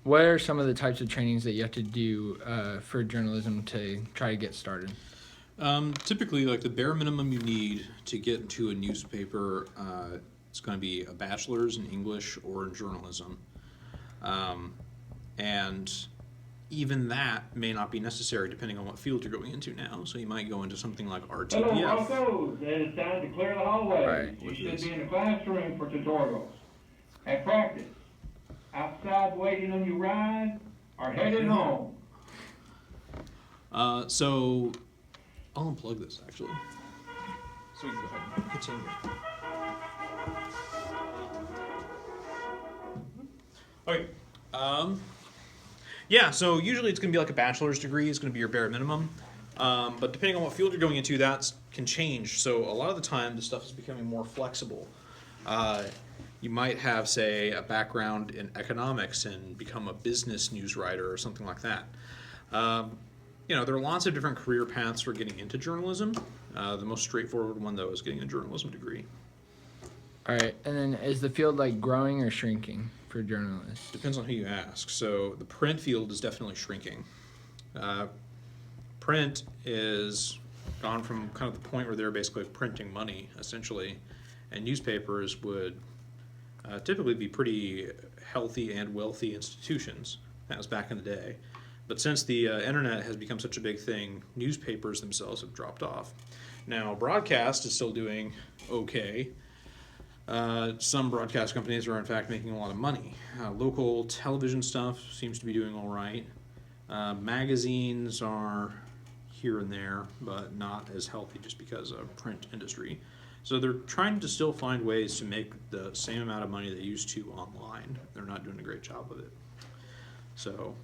What are some of the types of trainings that you have to do for journalism to try to get started? Typically, like the bare minimum you need to get into a newspaper, it's going to be a bachelor's in English or in journalism. Um, and even that may not be necessary depending on what field you're going into now. So you might go into something like Hello, RTPF, Broncos. It is time to clear the hallways. Right. You which should is be in the classroom for tutorials. At practice, outside waiting on your ride, or headed home. so I'll unplug this actually. So we can go ahead and continue. Okay. Yeah, so usually it's going to be like a bachelor's degree. It's going to be your bare minimum. But depending on what field you're going into, that can change. So a lot of the time, the stuff is becoming more flexible. You might have, say, a background in economics and become a business news writer or something like that. There are lots of different career paths for getting into journalism. The most straightforward one, though, is getting a journalism degree. All right, and then is the field like growing or shrinking for journalists? Depends on who you ask. So the print field is definitely shrinking. Print is gone from kind of the point where they're basically printing money, essentially, and newspapers would typically be pretty healthy and wealthy institutions. That was back in the day. But since the internet has become such a big thing, newspapers themselves have dropped off. Now, broadcast is still doing okay. Some broadcast companies are, in fact, making a lot of money. Local television stuff seems to be doing all right. Magazines are here and there, but not as healthy just because of print industry. So they're trying to still find ways to make the same amount of money they used to online. They're not doing a great job of it. So,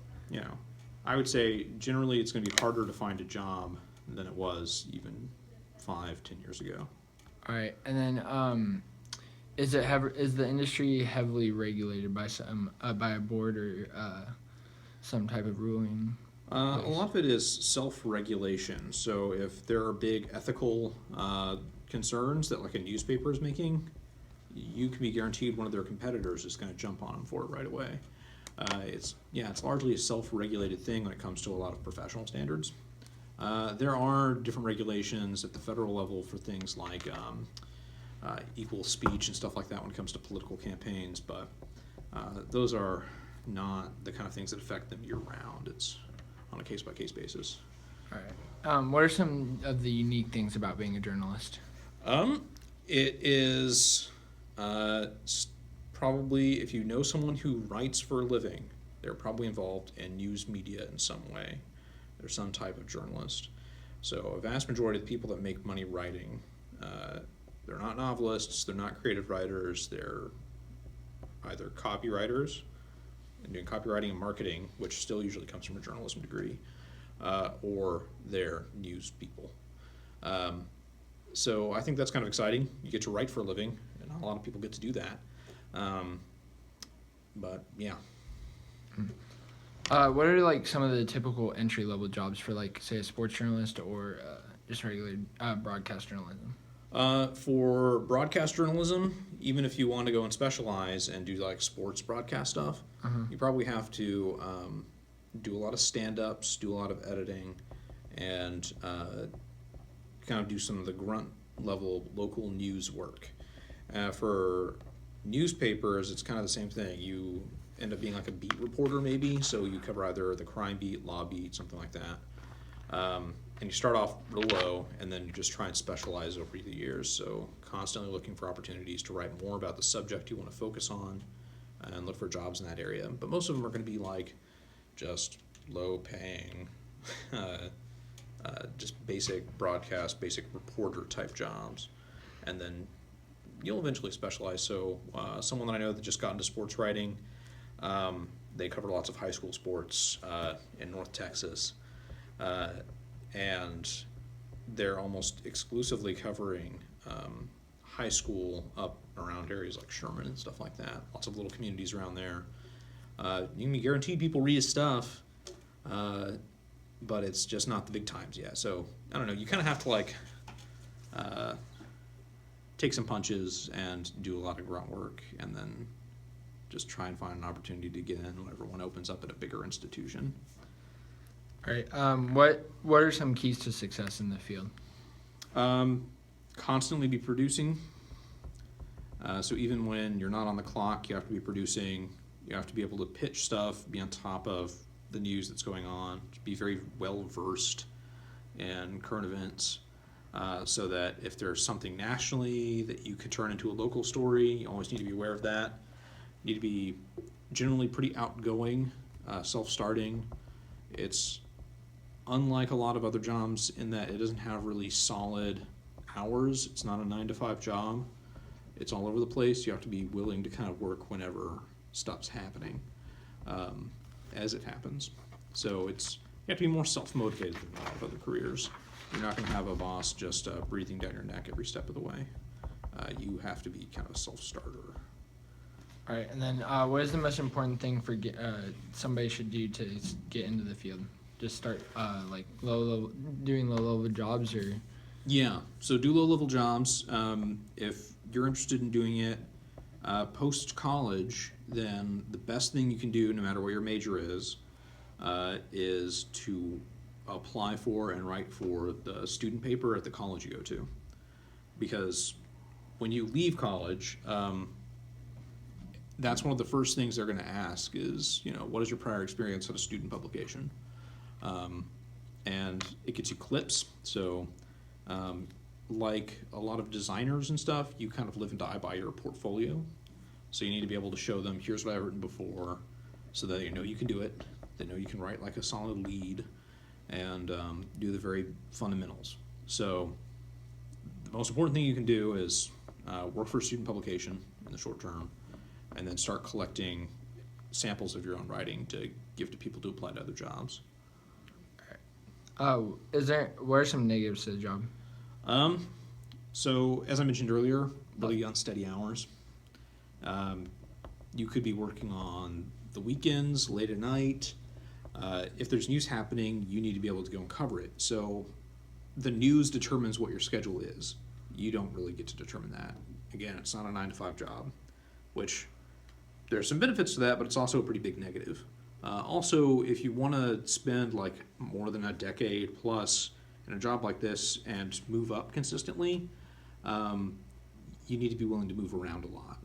I would say generally it's going to be harder to find a job than it was even 5-10 years ago. All right, and then is the industry heavily regulated by by a board or some type of ruling? A lot of it is self-regulation. So if there are big ethical concerns that like a newspaper is making, you can be guaranteed one of their competitors is going to jump on them for it right away. It's largely a self-regulated thing when it comes to a lot of professional standards. There are different regulations at the federal level for things like equal speech and stuff like that when it comes to political campaigns, but those are not the kind of things that affect them year-round. It's on a case-by-case basis. All right. What are some of the unique things about being a journalist? It is probably, if you know someone who writes for a living, they're probably involved in news media in some way. They're some type of journalist. So a vast majority of the people that make money writing, they're not novelists, they're not creative writers, they're either copywriters and doing copywriting and marketing, which still usually comes from a journalism degree, or they're news people. So I think that's kind of exciting. You get to write for a living, and not a lot of people get to do that. But yeah. What are like some of the typical entry level jobs for like say a sports journalist or just regular broadcast journalism? For broadcast journalism, even if you want to go and specialize and do like sports broadcast stuff, you probably have to do a lot of stand-ups, do a lot of editing, and kind of do some of the grunt level local news work. For newspapers, it's kind of the same thing. You end up being like a beat reporter maybe, so you cover either the crime beat, law beat, something like that. And you start off real low, and then you just try and specialize over the years. So constantly looking for opportunities to write more about the subject you want to focus on, and look for jobs in that area. But most of them are going to be like just low-paying, just basic broadcast, basic reporter type jobs, and then you'll eventually specialize. So someone that I know that just got into sports writing, they cover lots of high school sports in North Texas. And they're almost exclusively covering high school up around areas like Sherman and stuff like that. Lots of little communities around there. You can be guaranteed people read his stuff, but it's just not the big times yet. So, I don't know, you kind of have to like take some punches and do a lot of grunt work and then just try and find an opportunity to get in whenever one opens up at a bigger institution. All right. What are some keys to success in the field? Constantly be producing. So even when you're not on the clock, you have to be producing. You have to be able to pitch stuff, be on top of the news that's going on, be very well versed in current events, so that if there's something nationally that you could turn into a local story, you always need to be aware of that. You need to be generally pretty outgoing, self-starting. It's unlike a lot of other jobs in that it doesn't have really solid hours. It's not a 9-to-5 job. It's all over the place. You have to be willing to kind of work whenever stuff's happening, as it happens. So you have to be more self-motivated than a lot of other careers. You're not going to have a boss just breathing down your neck every step of the way. You have to be kind of a self-starter. All right, and then what is the most important thing for somebody should do to get into the field? Just start like doing low-level jobs, or? Yeah, so do low-level jobs. If you're interested in doing it post-college, then the best thing you can do, no matter what your major is to apply for and write for the student paper at the college you go to. Because when you leave college, that's one of the first things they're going to ask is, what is your prior experience at a student publication? And it gets you clips. So like a lot of designers and stuff, you kind of live and die by your portfolio. So you need to be able to show them, here's what I've written before, so that you can do it. They know you can write like a solid lead and do the very fundamentals. So the most important thing you can do is work for a student publication in the short term, and then start collecting samples of your own writing to give to people to apply to other jobs. What are some negatives to the job? So as I mentioned earlier, really unsteady hours. You could be working on the weekends, late at night. If there's news happening, you need to be able to go and cover it. So the news determines what your schedule is. You don't really get to determine that. Again, it's not a 9-to-5 job, which there's some benefits to that, but it's also a pretty big negative. Also, if you want to spend like more than a decade plus in a job like this and move up consistently, you need to be willing to move around a lot.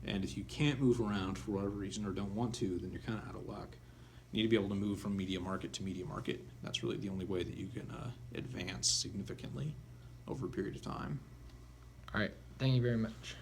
And if you can't move around for whatever reason or don't want to, then you're kind of out of luck. You need to be able to move from media market to media market. That's really the only way that you can advance significantly over a period of time. All right, thank you very much.